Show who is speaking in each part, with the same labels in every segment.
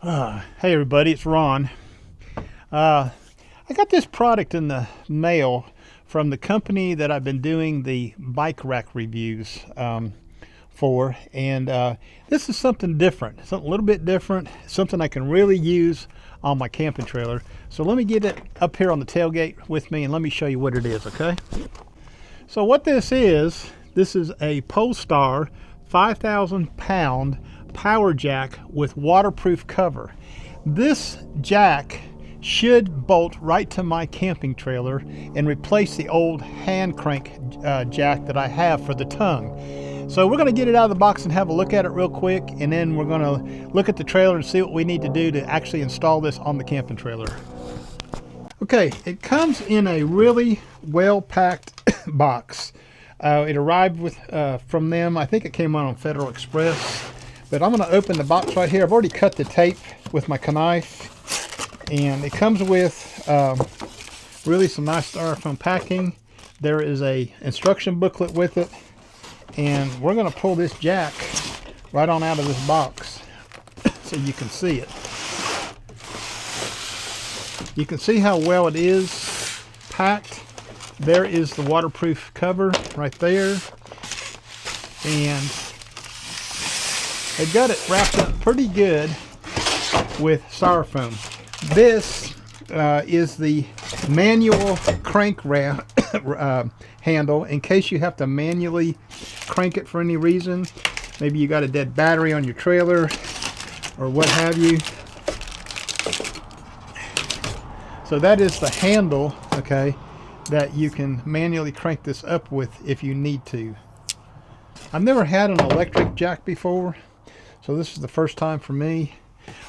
Speaker 1: Hey everybody, it's Ron. I got this product in the mail from the company that I've been doing the bike rack reviews for, and this is something different, something a little bit different, something I can really use on my camping trailer. So let me get it up here on the tailgate with me and let me show you what it is, okay? So what this is a Polestar 5,000 pound power jack with waterproof cover. This jack should bolt right to my camping trailer and replace the old hand crank jack that I have for the tongue. So we're going to get it out of the box and have a look at it real quick, and then we're going to look at the trailer and see what we need to do to actually install this on the camping trailer. Okay, it comes in a really well packed box. It arrived with from them. I think it came on Federal Express. But I'm going to open the box right here. I've already cut the tape with my knife, and it comes with really some nice styrofoam packing. There is a instruction booklet with it, and we're going to pull this jack right on out of this box so you can see it. You can see how well it is packed. There is the waterproof cover right there, and they've got it wrapped up pretty good with styrofoam. This is the manual crank handle in case you have to manually crank it for any reason. Maybe you got a dead battery on your trailer or what have you. So that is the handle, okay, that you can manually crank this up with if you need to. I've never had an electric jack before, so this is the first time for me.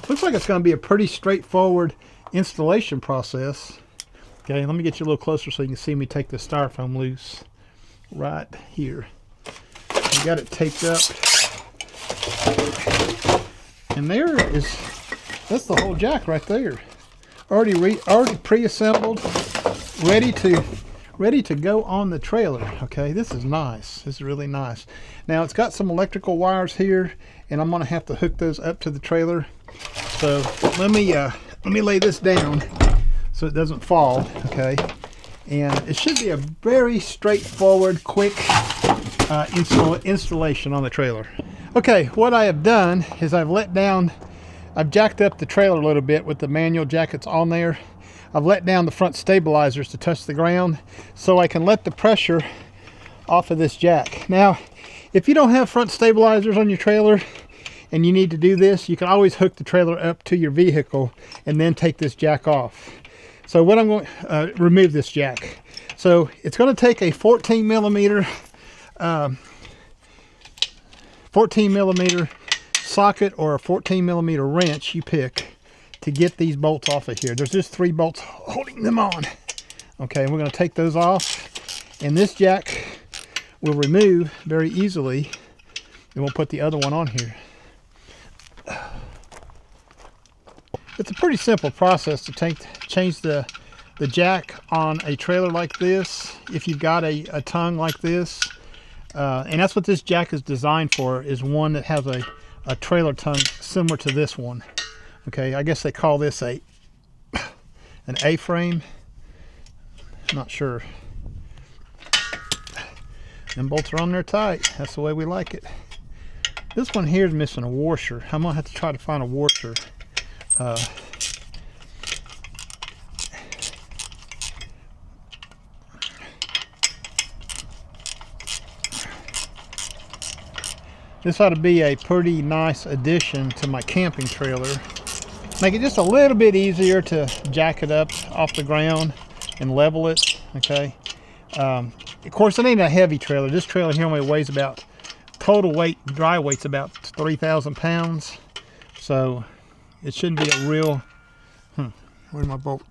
Speaker 1: Looks like it's going to be a pretty straightforward installation process. Okay, let me get you a little closer so you can see me take the styrofoam loose right here. I got it taped up, and that's the whole jack right there. Already pre-assembled, ready to go on the trailer. Okay, this is nice. This is really nice. Now it's got some electrical wires here, and I'm gonna have to hook those up to the trailer. So let me lay this down so it doesn't fall. Okay, and it should be a very straightforward, quick installation on the trailer. Okay, what I have done is I've jacked up the trailer a little bit with the manual jack that's on there. I've let down the front stabilizers to touch the ground so I can let the pressure off of this jack. Now, if you don't have front stabilizers on your trailer and you need to do this, you can always hook the trailer up to your vehicle and then take this jack off. So what I'm going to remove this jack. So it's going to take a 14 millimeter socket or a 14 millimeter wrench, you pick, to get these bolts off of here. There's just 3 bolts holding them on. Okay, we're going to take those off, and this jack will remove very easily, and we'll put the other one on here. It's a pretty simple process to change the jack on a trailer like this if you've got a tongue like this, and that's what this jack is designed for, is one that has a trailer tongue similar to this one. Okay, I guess they call this an A-frame. Not sure. And bolts are on there tight. That's the way we like it. This one here is missing a washer. I'm gonna have to try to find a washer. This ought to be a pretty nice addition to my camping trailer. Make it just a little bit easier to jack it up off the ground and level it. Okay. Of course, it ain't a heavy trailer. This trailer here only weighs about, total weight, dry weight's about 3,000 pounds. So it shouldn't be a real, where's my bolt?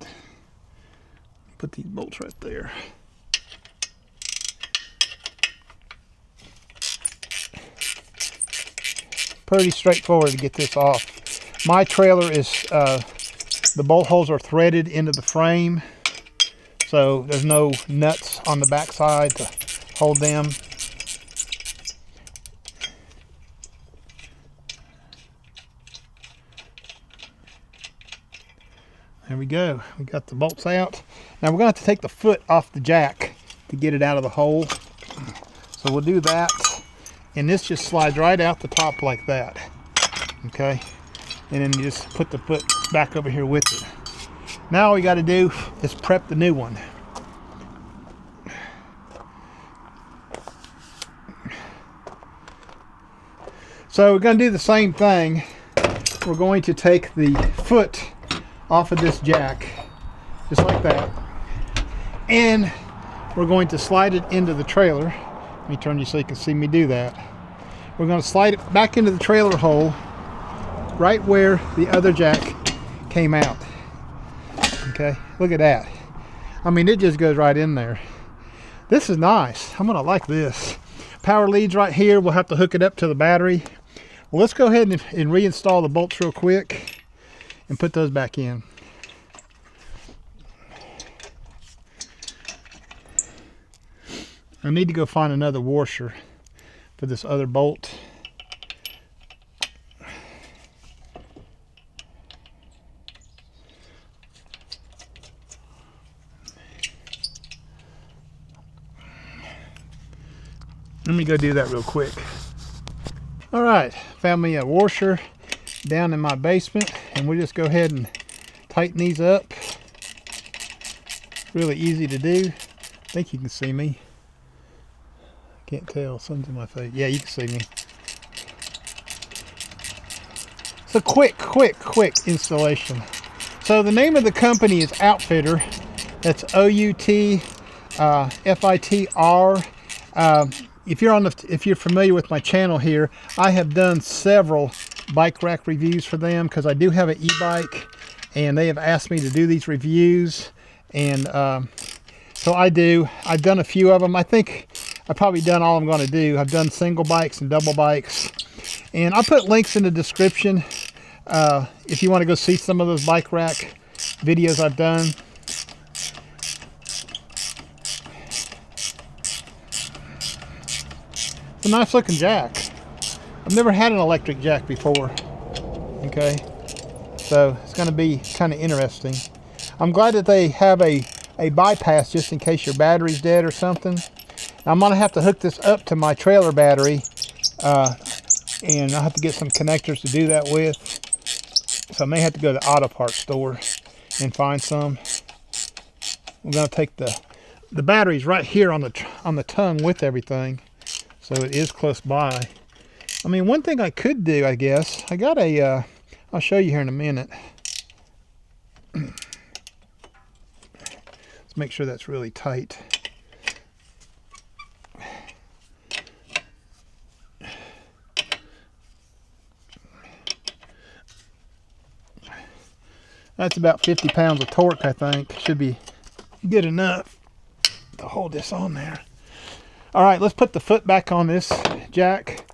Speaker 1: Put these bolts right there. Pretty straightforward to get this off. My trailer is, the bolt holes are threaded into the frame, so there's no nuts on the back side to hold them. There we go. We got the bolts out. Now we're going to have to take the foot off the jack to get it out of the hole. So we'll do that. And this just slides right out the top like that. Okay. And then you just put the foot back over here with it. Now all we got to do is prep the new one. So we're going to do the same thing. We're going to take the foot off of this jack, just like that. And we're going to slide it into the trailer. Let me turn you so you can see me do that. We're going to slide it back into the trailer hole, right where the other jack came out. Okay, look at that. I mean, it just goes right in there. This is nice. I'm going to like this. Power leads right here. We'll have to hook it up to the battery. Well, let's go ahead and reinstall the bolts real quick and put those back in. I need to go find another washer for this other bolt. Let me go do that real quick. All right, found me a washer down in my basement, and we'll just go ahead and tighten these up. Really easy to do. I think you can see me. Can't tell, sun's in my face. Yeah, you can see me. So quick installation. So the name of the company is OutFitr. That's OUTFITR. If you're familiar with my channel here, I have done several bike rack reviews for them because I do have an e-bike, and they have asked me to do these reviews, and so I've done a few of them. I think I've probably done all I'm going to do. I've done single bikes and double bikes, and I'll put links in the description if you want to go see some of those bike rack videos I've done. It's a nice looking jack. I've never had an electric jack before. Okay, so it's going to be kind of interesting. I'm glad that they have a bypass just in case your battery's dead or something. Now I'm going to have to hook this up to my trailer battery, and I'll have to get some connectors to do that with. So I may have to go to the auto parts store and find some. I'm going to take the batteries right here on the tongue with everything. So it is close by. I mean, one thing I could do, I guess, I got a, I'll show you here in a minute. Let's make sure that's really tight. That's about 50 pounds of torque, I think. Should be good enough to hold this on there. All right, let's put the foot back on this jack.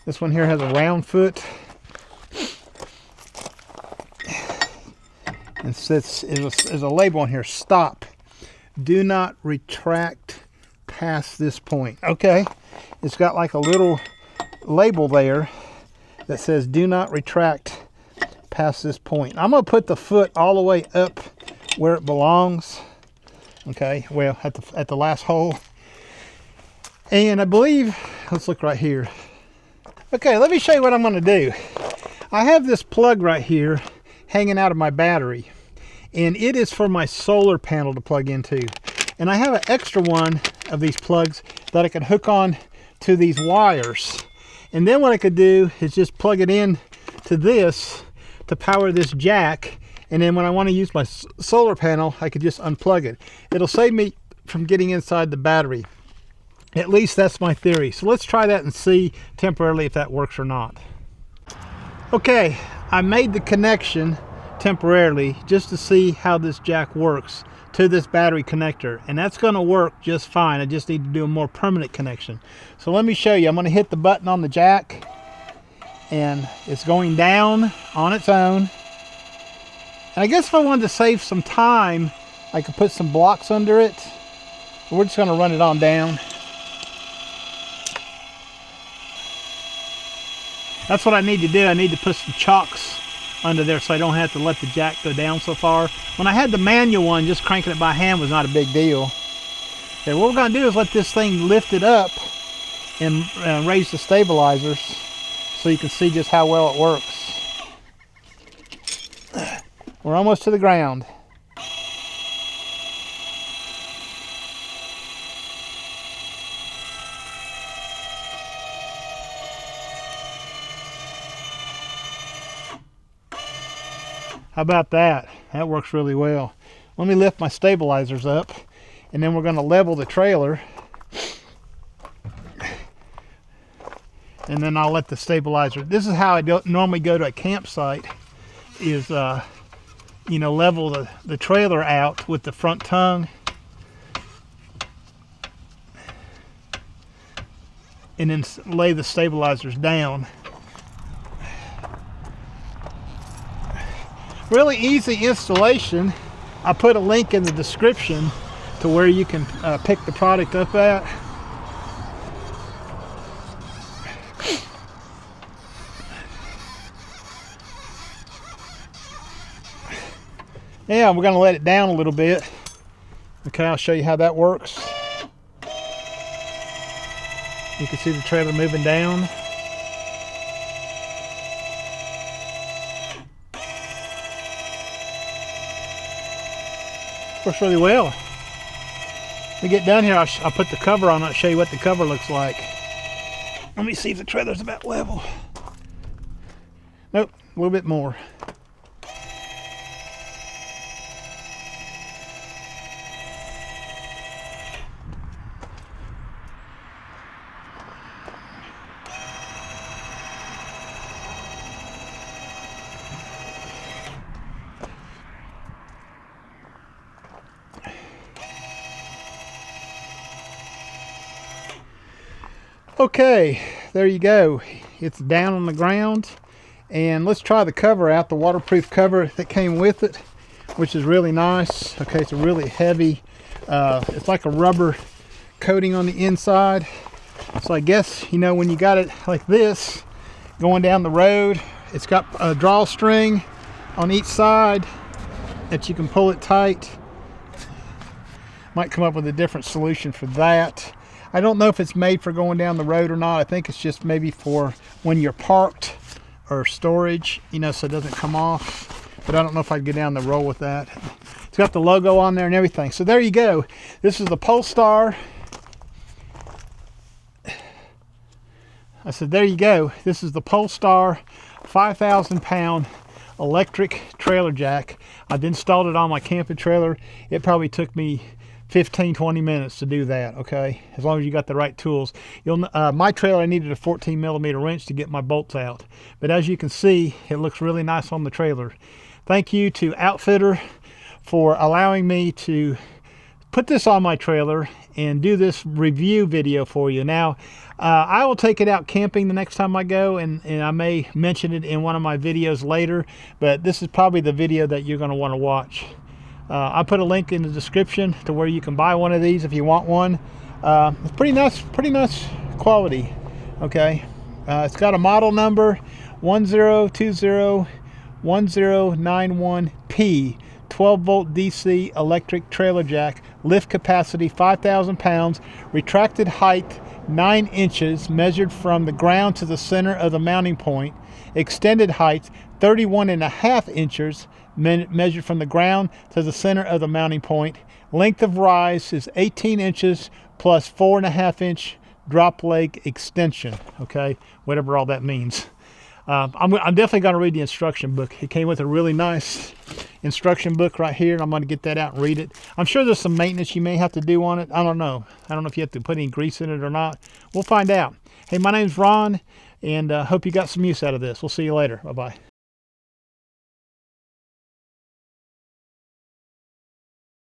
Speaker 1: This one here has a round foot. And there's a label on here, stop. Do not retract past this point. Okay, it's got like a little label there that says do not retract past this point. I'm gonna put the foot all the way up where it belongs. Okay, well, at the last hole. And I believe, let's look right here. Okay, let me show you what I'm going to do. I have this plug right here hanging out of my battery, and it is for my solar panel to plug into. And I have an extra one of these plugs that I can hook on to these wires. And then what I could do is just plug it in to this to power this jack. And then when I want to use my solar panel, I could just unplug it. It'll save me from getting inside the battery. At least that's my theory. So let's try that and see temporarily if that works or not. Okay, I made the connection temporarily just to see how this jack works to this battery connector, and that's going to work just fine. I just need to do a more permanent connection. So let me show you. I'm going to hit the button on the jack, and it's going down on its own. And I guess if I wanted to save some time, I could put some blocks under it. We're just going to run it on down. That's what I need to do. I need to put some chocks under there so I don't have to let the jack go down so far. When I had the manual one, just cranking it by hand was not a big deal. Okay, what we're going to do is let this thing lift it up and raise the stabilizers so you can see just how well it works. We're almost to the ground. How about that? That works really well. Let me lift my stabilizers up, and then we're going to level the trailer. And then I'll let the stabilizer. This is how I normally go to a campsite, is you know, level the trailer out with the front tongue, and then lay the stabilizers down. Really easy installation. I put a link in the description to where you can pick the product up at. Yeah, we're going to let it down a little bit. Okay, I'll show you how that works. You can see the trailer moving down. Works really well. When we get down here, I'll put the cover on it, show you what the cover looks like. Let me see if the trailer's about level. Nope, a little bit more. Okay, there you go. It's down on the ground, and let's try the cover out, the waterproof cover that came with it, which is really nice. Okay, it's a really heavy, it's like a rubber coating on the inside. So I guess, you know, when you got it like this, going down the road, it's got a drawstring on each side that you can pull it tight. Might come up with a different solution for that. I don't know if it's made for going down the road or not. I think it's just maybe for when you're parked or storage, you know, so it doesn't come off. But I don't know if I'd go down the road with that. It's got the logo on there and everything. So there you go. This is the Polestar. I said, there you go. This is the Polestar 5,000 pound electric trailer jack. I've installed it on my camping trailer. It probably took me 15-20 minutes to do that. Okay, as long as you got the right tools. My trailer, I needed a 14mm wrench to get my bolts out, but as you can see, it looks really nice on the trailer. Thank you to OutFitr for allowing me to put this on my trailer and do this review video for you. Now I will take it out camping the next time I go, and I may mention it in one of my videos later, but this is probably the video that you're going to want to watch. I put a link in the description to where you can buy one of these if you want one. It's pretty nice quality. Okay, it's got a model number 10201091P, 12 volt DC electric trailer jack, lift capacity 5,000 pounds, retracted height 9 inches measured from the ground to the center of the mounting point, extended height 31.5 inches measured from the ground to the center of the mounting point. Length of rise is 18 inches plus 4.5 inch drop leg extension. Okay, whatever all that means. I'm definitely going to read the instruction book. It came with a really nice instruction book right here, and I'm going to get that out and read it. I'm sure there's some maintenance you may have to do on it. I don't know. I don't know if you have to put any grease in it or not. We'll find out. Hey, my name's Ron, and hope you got some use out of this. We'll see you later. Bye-bye.